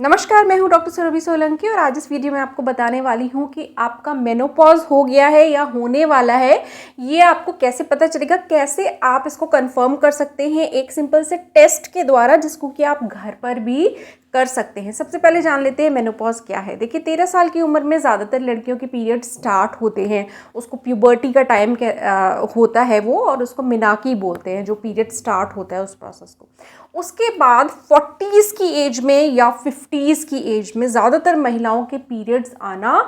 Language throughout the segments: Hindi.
नमस्कार, मैं हूं डॉक्टर सुरभि सोलंकी और आज इस वीडियो में आपको बताने वाली हूं कि आपका मेनोपॉज हो गया है या होने वाला है। ये आपको कैसे पता चलेगा, कैसे आप इसको कंफर्म कर सकते हैं एक सिंपल से टेस्ट के द्वारा, जिसको कि आप घर पर भी कर सकते हैं। सबसे पहले जान लेते हैं मेनोपॉज क्या है। देखिए, 13 साल की उम्र में ज़्यादातर लड़कियों के पीरियड स्टार्ट होते हैं। उसको प्यूबर्टी का टाइम होता है वो, और उसको मिनाकी बोलते हैं, जो पीरियड स्टार्ट होता है उस प्रोसेस को। उसके बाद 40s की एज में या 50s की एज में ज़्यादातर महिलाओं के पीरियड्स आना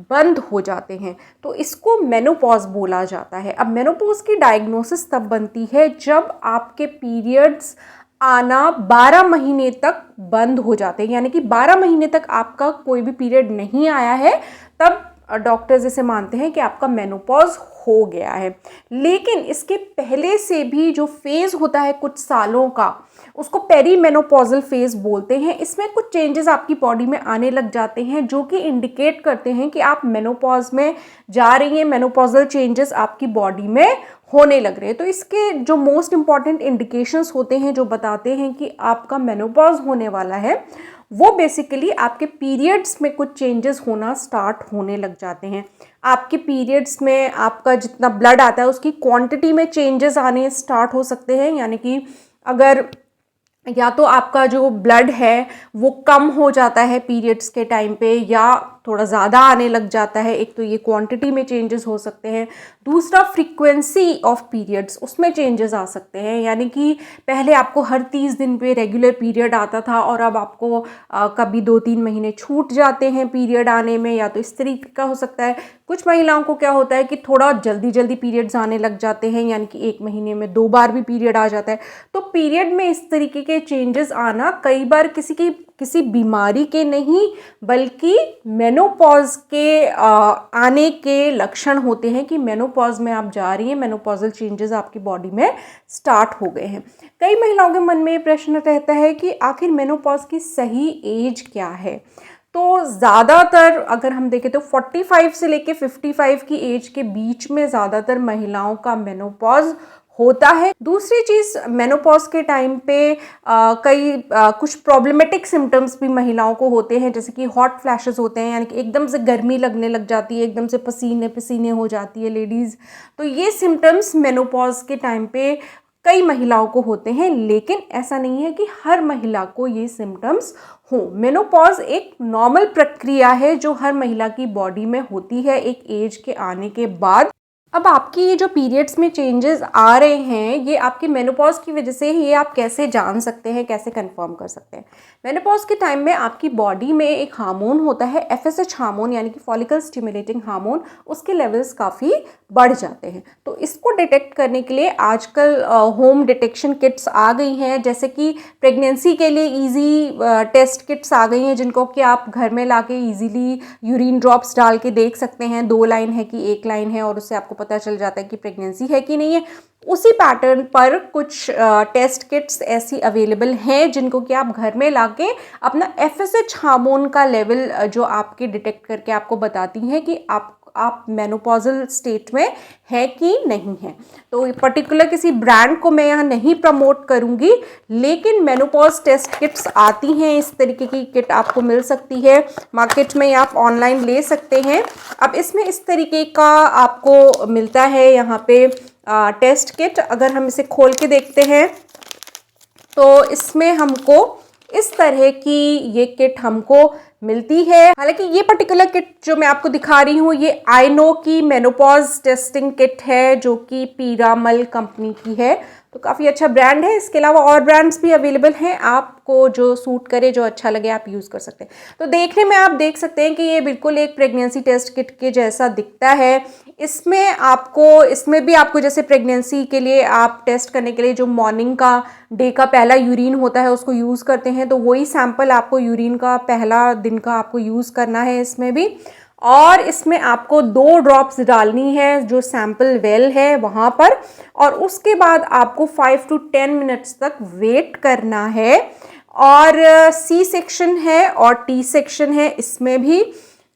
बंद हो जाते हैं, तो इसको मेनोपॉज बोला जाता है। अब मेनोपॉज की डायग्नोसिस तब बनती है जब आपके पीरियड्स आना 12 महीने तक बंद हो जाते हैं, यानी कि 12 महीने तक आपका कोई भी पीरियड नहीं आया है, तब डॉक्टर्स इसे मानते हैं कि आपका मेनोपॉज हो गया है। लेकिन इसके पहले से भी जो फेज़ होता है कुछ सालों का, उसको पेरीमेनोपॉजल फेज़ बोलते हैं। इसमें कुछ चेंजेस आपकी बॉडी में आने लग जाते हैं जो कि इंडिकेट करते हैं कि आप मेनोपॉज में जा रही हैं, मेनोपॉजल चेंजेस आपकी बॉडी में होने लग रहे हैं। तो इसके जो मोस्ट इंपॉर्टेंट इंडिकेशंस होते हैं जो बताते हैं कि आपका मेनोपॉज होने वाला है, वो बेसिकली आपके पीरियड्स में कुछ चेंजेस होना स्टार्ट होने लग जाते हैं। आपके पीरियड्स में आपका जितना ब्लड आता है उसकी क्वांटिटी में चेंजेस आने स्टार्ट हो सकते हैं, यानी कि अगर या तो आपका जो ब्लड है वो कम हो जाता है पीरियड्स के टाइम पे, या थोड़ा ज़्यादा आने लग जाता है। एक तो ये क्वांटिटी में चेंजेस हो सकते हैं। दूसरा, फ्रीक्वेंसी ऑफ पीरियड्स, उसमें चेंजेस आ सकते हैं, यानी कि पहले आपको हर 30 दिन पे रेगुलर पीरियड आता था और अब आपको कभी 2-3 महीने छूट जाते हैं पीरियड आने में, या तो इस तरीके का हो सकता है। कुछ महिलाओं को क्या होता है कि थोड़ा जल्दी जल्दी पीरियड्स आने लग जाते हैं, यानी कि 1 महीने में 2 बार भी पीरियड आ जाता है। तो पीरियड में इस तरीके के चेंजेस आना कई बार किसी बीमारी के नहीं, बल्कि मेनोपॉज के आने के लक्षण होते हैं कि मेनोपॉज में आप जा रही हैं, मेनोपॉजल चेंजेस आपकी बॉडी में स्टार्ट हो गए हैं। कई महिलाओं के मन में ये प्रश्न रहता है कि आखिर मेनोपॉज की सही एज क्या है। तो ज़्यादातर अगर हम देखें तो 45 से लेके 55 की एज के बीच में ज़्यादातर महिलाओं का मेनोपॉज होता है। दूसरी चीज़, मेनोपॉज के टाइम पे कुछ प्रॉब्लमेटिक सिम्टम्स भी महिलाओं को होते हैं, जैसे कि हॉट फ्लैशेस होते हैं, यानी कि एकदम से गर्मी लगने लग जाती है, एकदम से पसीने पसीने हो जाती है लेडीज़। तो ये सिम्टम्स मेनोपॉज के टाइम पे कई महिलाओं को होते हैं, लेकिन ऐसा नहीं है कि हर महिला को ये सिम्टम्स हो। मेनोपॉज एक नॉर्मल प्रक्रिया है जो हर महिला की बॉडी में होती है एक एज के आने के बाद। अब आपकी ये जो पीरियड्स में चेंजेस आ रहे हैं, ये आपके मेनोपॉज की वजह से, ये आप कैसे जान सकते हैं, कैसे कंफर्म कर सकते हैं। मेनोपॉज के टाइम में आपकी बॉडी में एक हार्मोन होता है, FSH हार्मोन, यानी कि फॉलिकल स्टिमुलेटिंग हार्मोन, उसके लेवल्स काफ़ी बढ़ जाते हैं। तो इसको डिटेक्ट करने के लिए आजकल होम डिटेक्शन किट्स आ गई हैं, जैसे कि प्रेगनेंसी के लिए ईजी टेस्ट किट्स आ गई हैं, जिनको कि आप घर में लाके ईजीली यूरिन ड्रॉप्स डाल के देख सकते हैं 2 लाइन है कि 1 लाइन है, और उससे आपको पता चल जाता है कि प्रेगनेंसी है कि नहीं है। उसी पैटर्न पर कुछ टेस्ट किट्स ऐसी अवेलेबल हैं जिनको कि आप घर में लाके अपना FSH हार्मोन का लेवल जो आपके डिटेक्ट करके आपको बताती हैं कि आप मेनोपॉजल स्टेट में है कि नहीं है। तो पर्टिकुलर किसी ब्रांड को मैं यहाँ नहीं प्रमोट करूँगी, लेकिन मेनोपॉज टेस्ट किट्स आती हैं, इस तरीके की किट आपको मिल सकती है मार्केट में, या आप ऑनलाइन ले सकते हैं। अब इसमें इस तरीके का आपको मिलता है यहाँ पे टेस्ट किट। अगर हम इसे खोल के देखते हैं तो इसमें हमको इस तरह की ये किट हमको मिलती है। हालांकि ये पर्टिकुलर किट जो मैं आपको दिखा रही हूँ, ये आइनो की मेनोपॉज टेस्टिंग किट है, जो कि पीरामल कंपनी की है। तो काफ़ी अच्छा ब्रांड है। इसके अलावा और ब्रांड्स भी अवेलेबल हैं, आपको जो सूट करे, जो अच्छा लगे, आप यूज़ कर सकते हैं। तो देखने में आप देख सकते हैं कि ये बिल्कुल एक प्रेगनेंसी टेस्ट किट के जैसा दिखता है। इसमें भी आपको जैसे प्रेगनेंसी के लिए आप टेस्ट करने के लिए जो मॉर्निंग का डे का पहला यूरिन होता है उसको यूज़ करते हैं, तो वही सैंपल आपको यूरिन का पहला दिन का आपको यूज़ करना है इसमें भी। और इसमें आपको 2 ड्रॉप्स डालनी है जो सैंपल वेल है वहाँ पर, और उसके बाद आपको 5 to 10 मिनट्स तक वेट करना है। और C सेक्शन है और T सेक्शन है। इसमें भी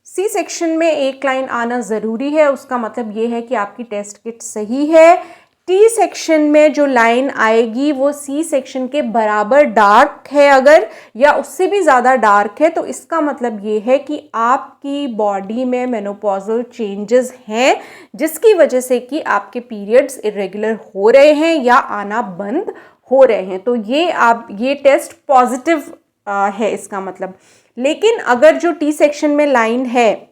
C सेक्शन में 1 लाइन आना ज़रूरी है, उसका मतलब ये है कि आपकी टेस्ट किट सही है। टी सेक्शन में जो लाइन आएगी वो सी सेक्शन के बराबर डार्क है अगर, या उससे भी ज़्यादा डार्क है, तो इसका मतलब ये है कि आपकी बॉडी में मेनोपॉजल चेंजेस हैं, जिसकी वजह से कि आपके पीरियड्स इरेगुलर हो रहे हैं या आना बंद हो रहे हैं। तो ये टेस्ट पॉजिटिव है इसका मतलब। लेकिन अगर जो टी सेक्शन में लाइन है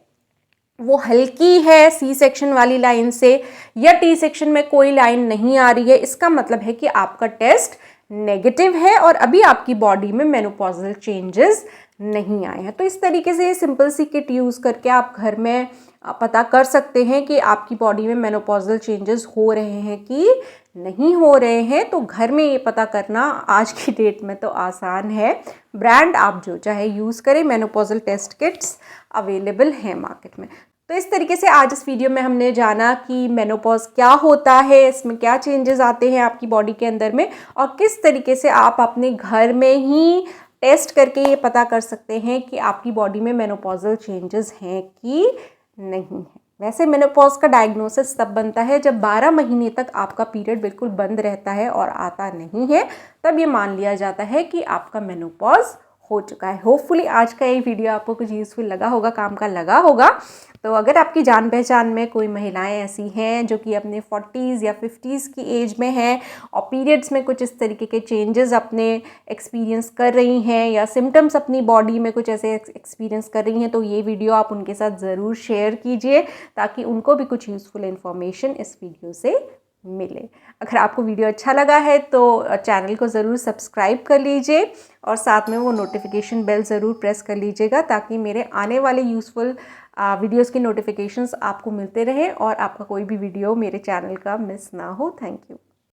वो हल्की है सी सेक्शन वाली लाइन से, या टी सेक्शन में कोई लाइन नहीं आ रही है, इसका मतलब है कि आपका टेस्ट नेगेटिव है और अभी आपकी बॉडी में मेनोपॉजल चेंजेस नहीं आए हैं। तो इस तरीके से सिंपल सी किट यूज़ करके आप घर में पता कर सकते हैं कि आपकी बॉडी में मेनोपॉजल चेंजेस हो रहे हैं कि नहीं हो रहे हैं। तो घर में ये पता करना आज की डेट में तो आसान है। ब्रांड आप जो चाहे यूज़ करें, मेनोपॉजल टेस्ट किट्स अवेलेबल हैं मार्केट में। तो इस तरीके से आज इस वीडियो में हमने जाना कि मेनोपॉज क्या होता है, इसमें क्या चेंजेस आते हैं आपकी बॉडी के अंदर में, और किस तरीके से आप अपने घर में ही टेस्ट करके ये पता कर सकते हैं कि आपकी बॉडी में मेनोपॉजल चेंजेस हैं कि नहीं है। वैसे मेनोपॉज का डायग्नोसिस तब बनता है जब 12 महीने तक आपका पीरियड बिल्कुल बंद रहता है और आता नहीं है, तब ये मान लिया जाता है कि आपका मेनोपॉज हो चुका है। होपफुली आज का ये वीडियो आपको कुछ यूज़फुल लगा होगा, काम का लगा होगा। तो अगर आपकी जान पहचान में कोई महिलाएं ऐसी हैं जो कि अपने 40s या 50s की एज में हैं और पीरियड्स में कुछ इस तरीके के चेंजेस अपने एक्सपीरियंस कर रही हैं, या सिम्टम्स अपनी बॉडी में कुछ ऐसे एक्सपीरियंस कर रही हैं, तो ये वीडियो आप उनके साथ ज़रूर शेयर कीजिए ताकि उनको भी कुछ यूज़फुल इन्फॉर्मेशन इस वीडियो से मिले। अगर आपको वीडियो अच्छा लगा है तो चैनल को ज़रूर सब्सक्राइब कर लीजिए और साथ में वो नोटिफिकेशन बेल ज़रूर प्रेस कर लीजिएगा ताकि मेरे आने वाले यूज़फुल वीडियोस की नोटिफिकेशंस आपको मिलते रहे और आपका कोई भी वीडियो मेरे चैनल का मिस ना हो। Thank you.